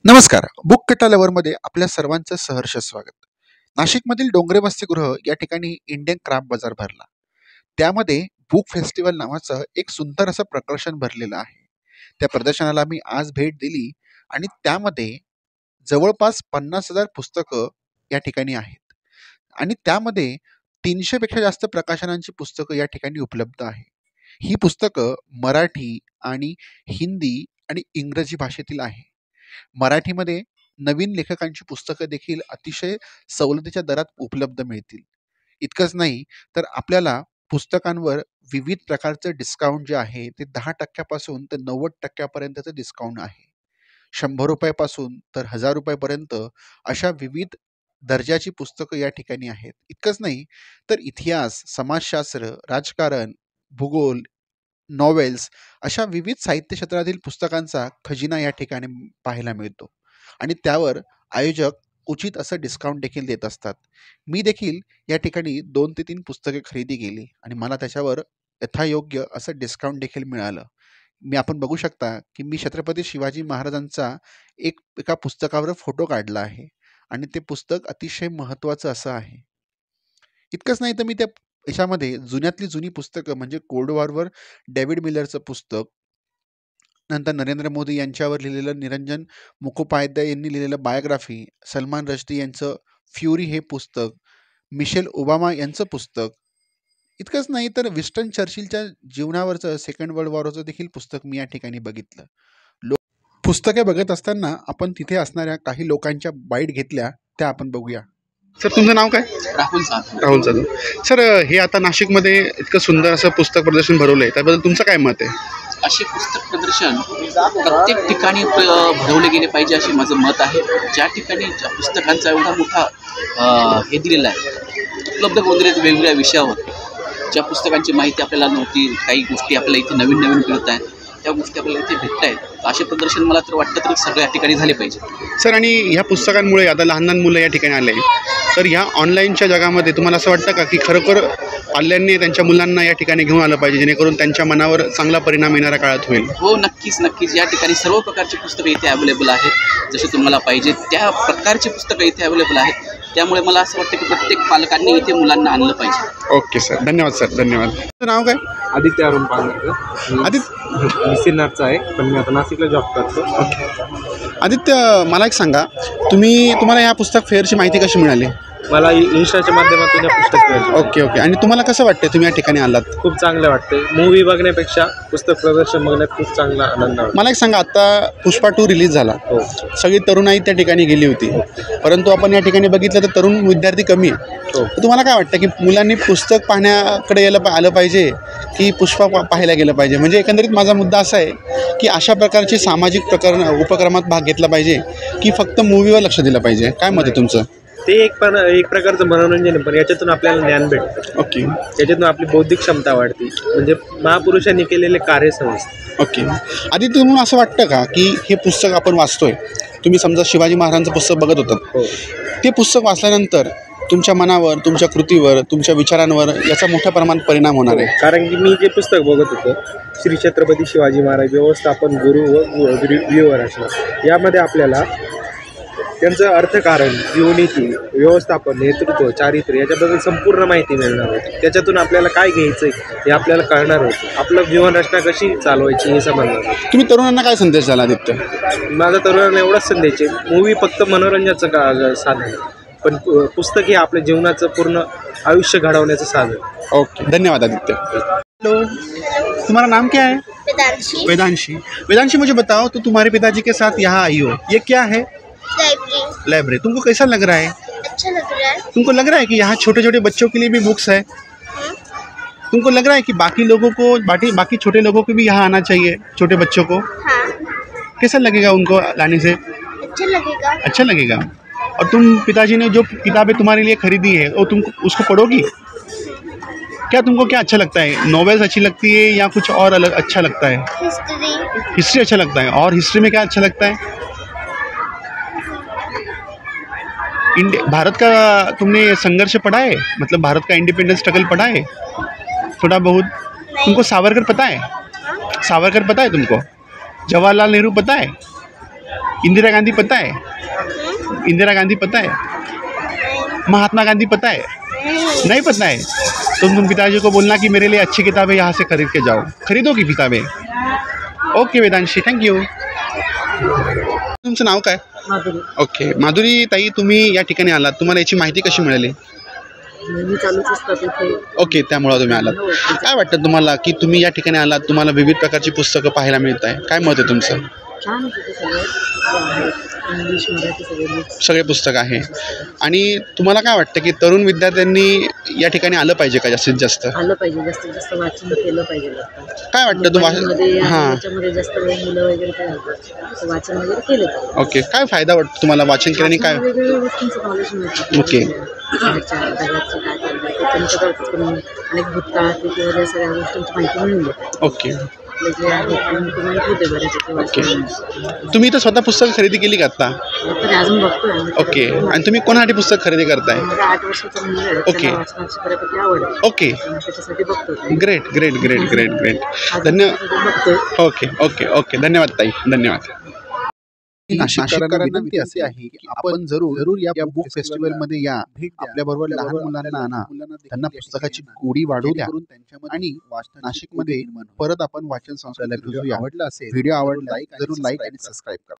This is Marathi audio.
नमस्कार. बुक कट्टा लव्हरमध्ये आपल्या सर्वांचं सहर्ष स्वागत. नाशिकमधील डोंगरे वसतिगृह या ठिकाणी इंडियन क्राफ्ट बाजार भरला. त्यामध्ये बुक फेस्टिवल नावाचं एक सुंदर असं प्रदर्शन भरलेलं आहे. त्या प्रदर्शनाला मी आज भेट दिली आणि त्यामध्ये जवळपास 50,000 पुस्तकं या ठिकाणी आहेत आणि त्यामध्ये 300 पेक्षा जास्त प्रकाशनांची पुस्तकं या ठिकाणी उपलब्ध आहे. ही पुस्तकं मराठी आणि हिंदी आणि इंग्रजी भाषेतील आहे. मराठीमध्ये नवीन लेखकांची पुस्तकं देखील अतिशय सवलतीच्या दरात उपलब्ध मिळतील. इतकंच नाही तर आपल्याला पुस्तकांवर विविध प्रकारचं डिस्काउंट जे आहे ते 10% पासून ते 90% पर्यंतचं डिस्काउंट आहे. ₹100 पासून तर ₹1000 पर्यंत अशा विविध दर्जाची पुस्तकं या ठिकाणी आहेत. इतकंच नाही तर इतिहास, समाजशास्त्र, राजकारण, भूगोल, नॉवेल्स अशा विविध साहित्य क्षेत्रातील पुस्तकांचा खजिना या ठिकाणी पाहायला मिळतो आणि त्यावर आयोजक उचित असं डिस्काउंट देखील देत असतात. मी देखील या ठिकाणी 2 ते 3 पुस्तके खरेदी केली आणि मला त्याच्यावर यथायोग्य असं डिस्काउंट देखील मिळालं. आपण बघू शकता की मी छत्रपती शिवाजी महाराजांचा एका पुस्तकावर फोटो काढला आहे आणि ते पुस्तक अतिशय महत्त्वाचं असं आहे. इतकंच नाही तर मी त्या याच्यामध्ये जुन्यातली जुनी पुस्तकं म्हणजे कोल्ड वॉरवर डेव्हिड मिलरचं पुस्तक, नंतर नरेंद्र मोदी यांच्यावर लिहिलेलं निरंजन मुखोपाध्याय यांनी लिहिलेलं बायोग्राफी, सलमान रश्दी यांचं फ्युरी हे पुस्तक, मिशेल ओबामा यांचं पुस्तक, इतकंच नाही तर विस्टन चर्चिलच्या जीवनावरचं सेकंड वर्ल्ड वॉरचं देखील पुस्तक मी या ठिकाणी बघितलं. पुस्तके बघत असताना आपण तिथे असणाऱ्या काही लोकांच्या बाईट घेतल्या, त्या आपण बघूया. सर, तुमचं नाव काय? राहुल जाधव. राहुल जाधव. सर, हे आता नाशिकमध्ये इतकं सुंदर असं पुस्तक प्रदर्शन भरवलं आहे, त्याबद्दल तुमचं काय मत आहे? असे पुस्तक प्रदर्शन प्रत्येक ठिकाणी भरवले गेले पाहिजे असे माझं मत आहे. ज्या ठिकाणी ज्या पुस्तकांचा एवढा मोठा हे दिलेला आहे, उपलब्ध करून दिले वेगवेगळ्या विषयावर, ज्या पुस्तकांची माहिती आपल्याला नव्हती, काही गोष्टी आपल्याला इथे नवीन नवीन मिळत आहेत, त्या गोष्टी आपल्याला इथे भेटत आहेत. असे प्रदर्शन मला तर वाटतं तर सगळ्या ठिकाणी झाले पाहिजे. सर, आणि ह्या पुस्तकांमुळे आता लहान लहान मुलं या ठिकाणी आले, तर ह्या ऑनलाईनच्या जगामध्ये तुम्हाला असं वाटतं का की खरोखर पाल्यांनी त्यांच्या मुलांना या ठिकाणी घेऊन आलं पाहिजे, जेणेकरून त्यांच्या मनावर चांगला परिणाम येणाऱ्या काळात होईल? हो, नक्कीच नक्कीच. या ठिकाणी सर्व प्रकारची पुस्तकं इथे अवेलेबल आहेत. जसे तुम्हाला पाहिजे त्या प्रकारची पुस्तकं इथे अवेलेबल आहेत. त्यामुळे मला असं वाटतं की प्रत्येक पालकांनी इथे मुलांना आणलं पाहिजे. ओके सर, धन्यवाद सर, धन्यवाद. तुझं नाव काय? आदित्य अरुण पालकर. आदित्य सिन्नरचा आहे, पण मी आता नाशिकला जॉब करतो. आदित्य, मला एक सांगा, तुम्हाला या पुस्तक फेअरची माहिती कशी मिळाली? मला इन्स्टाच्या माध्यमातून हे पुस्तक मिळालं. Okay okay. आणि तुम्हाला कसं वाटतं, तुम्ही या ठिकाणी आलात? खूप चांगलं वाटतं. मूवी बघण्यापेक्षा पुस्तक प्रदर्शन बघण्यात खूप चांगला आनंद वाटतो. मला एक सांगा, आता पुष्पा 2 रिलीज झाला, हो, सगळी तरुणाई त्या ठिकाणी गेली होती, परंतु आपण या ठिकाणी बघितलं तर तरुण विद्यार्थी कमी आहे. हो. तर तुम्हाला काय वाटतं की मुलांनी पुस्तक पाहण्याकडे आलं पाहिजे की पुष्पा पाहायला गेलं पाहिजे? म्हणजे एकंदरीत माझा मुद्दा असा आहे की अशा प्रकारचे सामाजिक उपक्रमात भाग घेतला पाहिजे की फक्त मूवीवर लक्ष दिलं पाहिजे? काय मत आहे तुमचं? ते एक प्रकारचं मनोरंजन आहे, पण याच्यातून आपल्याला ज्ञान भेटतं. ओके. याच्यातून आपली बौद्धिक क्षमता वाढते, म्हणजे महापुरुषांनी केलेले कार्य समजते. ओके. आधी तुम्हाला असं वाटतं का की हे पुस्तक आपण वाचतोय, तुम्ही समजा शिवाजी महाराजांचं पुस्तक बघत होतात, हो, ते पुस्तक वाचल्यानंतर तुमच्या मनावर, तुमच्या कृतीवर, तुमच्या विचारांवर याचा मोठ्या प्रमाणात परिणाम होणार आहे? कारण की मी जे पुस्तक बघत होतो, श्री छत्रपती शिवाजी महाराज व्यवस्थापन, गुरु व व्यूहरचना, यामध्ये आपल्याला त्यांचं अर्थकारण, जीवनीती, व्यवस्थापन, नेतृत्व, चारित्र्य याच्याबद्दल संपूर्ण माहिती मिळणार होती. त्याच्यातून आपल्याला काय घ्यायचं आहे हे आपल्याला कळणार होतं. आपलं जीवनरचना कशी चालवायची हे समजणार होतं. तुम्ही तरुणांना काय संदेश द्याल आदित्य? माझा तरुणांना एवढाच संदेश आहे, मूवी फक्त मनोरंजनाचं साधन आहे, पण पुस्तक हे आपल्या जीवनाचं पूर्ण आयुष्य घडवण्याचं साधन. ओके, धन्यवाद आदित्य. हेलो, तुम्हारा नाम क्या है? वेदांशी। वेदांशी. वेदांशी, मुझे बताओ, तो तुम्हारे पिताजी के साथ यहाँ आई हो, ये क्या है? लाइब्रेरी. तुमको कैसा लग रहा है? अच्छा लग रहा है। तुमको लग रहा है कि यहाँ छोटे छोटे बच्चों के लिए भी बुक्स है? तुमको लग रहा है कि बाकी लोगों को, बाकी छोटे लोगों को भी यहाँ आना चाहिए, छोटे बच्चों को? हाँ, कैसा लगेगा उनको लाने से? अच्छा लगेगा। अच्छा लगेगा. और पिताजी ने जो किताबें तुम्हारे लिए खरीदी है वो तुम उसको पढ़ोगी? तुमको क्या अच्छा लगता है? नॉवेल्स अच्छी लगती है या कुछ और अलग अच्छा लगता है? हिस्ट्री अच्छा लगता है. और हिस्ट्री में क्या अच्छा लगता है? भारत का तुमने संघर्ष पढ़ा है? मतलब भारत का इंडिपेंडेंस स्ट्रगल पढ़ा है थोड़ा बहुत? तुमको सावरकर पता है? सावरकर पता है तुमको? जवाहरलाल नेहरू पता है? इंदिरा गांधी पता है? इंदिरा गांधी पता है? महात्मा गांधी पता है? नहीं पता है? तुम पिताजी को बोलना कि मेरे लिए अच्छी किताबें यहाँ से खरीद के जाओ. खरीदोगी किताबें? Okay Vedanshi, thank you. तुमचं नाव काय? माधुरी. ओके माधुरी ताई, तुम्ही या ठिकाणी आलात, तुम्हाला याची माहिती कशी मिळाली? नेहमी चालूच असतात इथे. ओके, त्यामुळे तुम्ही आलात. काय वाटतं तुम्हाला की तुम्ही या ठिकाणी आलात, तुम्हाला विविध प्रकारची पुस्तकं पाहायला मिळत आहे, काय मत आहे तुमचं? छान होते ते सगळे जे आहेत. इंग्लिश मराठी सगळे बुक्स. सगळे पुस्तक आहे. आणि तुम्हाला काय वाटतं की तरुण विद्यार्थ्यांनी या ठिकाणी आलं पाहिजे का जास्तीत जास्त? आलं पाहिजे, जास्तीत जास्त वाचन केलं पाहिजे. काय वाटतं तुम्हाला? मोबाईलमध्ये आणि हां, त्याच्यामध्ये जास्त वेळ मुलं वगैरे काय होतात, तर वाचन वगैरे केलं पाहिजे. ओके. काय फायदा वाटतो तुम्हाला वाचन केल्याने? काय? वेगवेगळ्या गोष्टींचं नॉलेज मिळतं. ओके. ह्याच्या जगाचं काय चाललंय ते त्यांच्या करून अनेक भूतकाळातली किंवा त्या सगळ्या गोष्टींची माहिती मिळून जाते. ओके आपले जे आहे ते माहिती होते बऱ्यापैकी वाचन. तुम्ही इथं स्वतः पुस्तक खरेदी केली का आता? तर अजून बघतोय आम्ही. ओके. आणि तुम्ही कोणासाठी पुस्तक खरेदी करताय? माझा 8 वर्षाचा मुलगा आहे. ओके. त्याला वाचनाची बऱ्यापैकी आवड आहे. ओके. त्याच्यासाठी बघतोय. Great great great great great. धन्यवाद. बघतोय. Okay okay okay. धन्यवाद ताई, धन्यवाद. नाशिककरांना विनंती अशी आहे की आपण जरूर या बुक फेस्टिवल मध्ये या, आपल्याबरोबर लहान मुलांना आणा, त्यांना पुस्तकाची गोडी वाढू द्या आणि नाशिकमध्ये परत आपण वाचन संस्कृती आवडला असेल, व्हिडिओ आवडला जरूर लाईक आणि सबस्क्राईब करा.